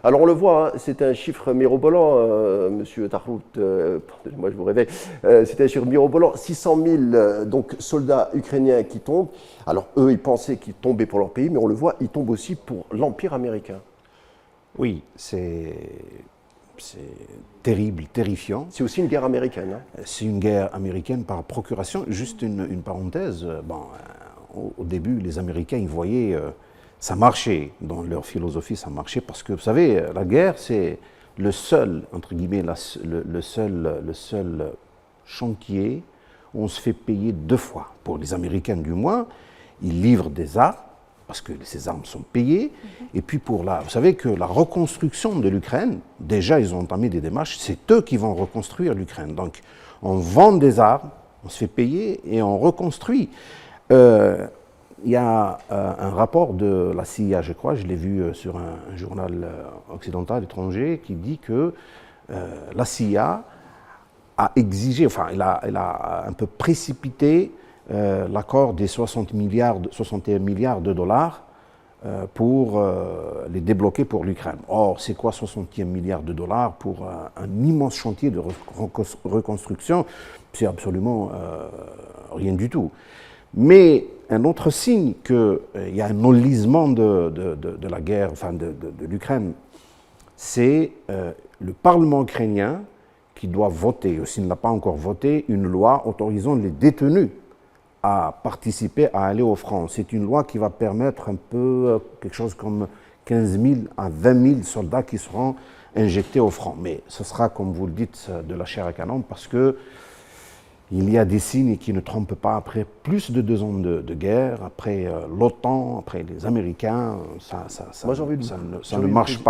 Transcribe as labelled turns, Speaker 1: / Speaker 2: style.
Speaker 1: Alors on le voit, hein, c'est un chiffre mirobolant, Monsieur Tarhout, pardonnez-moi, je vous réveille. C'est un chiffre mirobolant, 600 000 donc, soldats ukrainiens qui tombent. Alors eux, ils pensaient qu'ils tombaient pour leur pays, mais on le voit, ils tombent aussi pour l'Empire américain.
Speaker 2: Oui, c'est terrible, terrifiant.
Speaker 1: C'est aussi une guerre américaine. Hein.
Speaker 2: C'est une guerre américaine par procuration. Juste une parenthèse, bon, au début, les Américains, ils voyaient, ça marchait, dans leur philosophie, ça marchait, parce que, vous savez, la guerre, c'est le seul, entre guillemets, le seul chantier où on se fait payer deux fois. Pour les Américains, du moins, ils livrent des armes, parce que ces armes sont payées, et puis vous savez que la reconstruction de l'Ukraine, déjà ils ont entamé des démarches, c'est eux qui vont reconstruire l'Ukraine. Donc on vend des armes, on se fait payer et on reconstruit. Il y a un rapport de la CIA, je crois, je l'ai vu sur un journal occidental étranger, qui dit que la CIA a exigé, enfin elle a un peu précipité l'accord des 61 milliards de dollars pour les débloquer pour l'Ukraine. Or, c'est quoi 61 milliards de dollars pour un immense chantier de reconstruction? C'est absolument rien du tout. Mais un autre signe qu'il y a un enlisement de la guerre, enfin de l'Ukraine, c'est le Parlement ukrainien qui doit voter, ou s'il ne l'a pas encore voté, une loi autorisant les détenus à participer, à aller au front. C'est une loi qui va permettre un peu quelque chose comme 15 000 à 20 000 soldats qui seront injectés au front. Mais ce sera, comme vous le dites, de la chair à canon, parce que il y a des signes qui ne trompent pas. Après plus de 2 ans de guerre, après l'OTAN, après les Américains, ça ne marche pas.